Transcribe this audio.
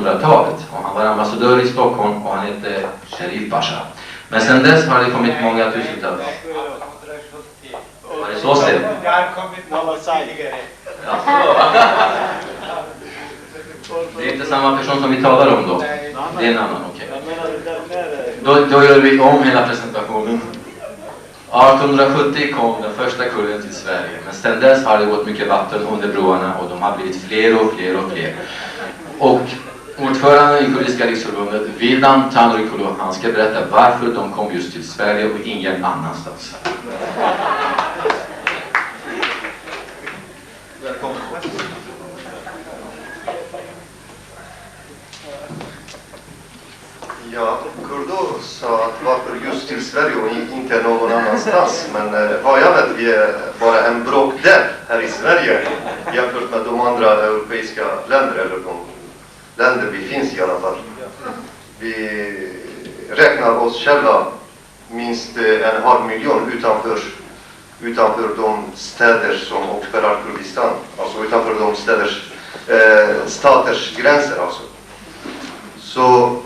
1800-talet. Och han var ambassadör i Stockholm och han hette Sherif Pasha. Men sen dess har det kommit många tusentals. Var det så sen? Det har kommit något tidigare. Det är inte samma person som vi talar om då. Det är en annan, okej. Då gör vi om hela presentationen. 1870 kom den första kullen till Sverige. Men sedan dess har det gått mycket vatten under broarna och de har blivit fler och fler och fler. Och ordföranden i Kurdiska riksförbundet, Vildan Tanrikulu, han ska berätta varför de kom just till Sverige och ingen annanstans. Välkommen. Ja, Kurdo sa att varför just till Sverige och inte någon annanstans. Men vad jag vet, vi är bara en bråkdel här i Sverige jämfört med de andra europeiska länder, eller de länder vi finns i alla fall. Vi räknar oss själva minst 1,5 miljon utanför de städer som ockuperar Kurdistan. Alltså utanför de staters gränser alltså. Så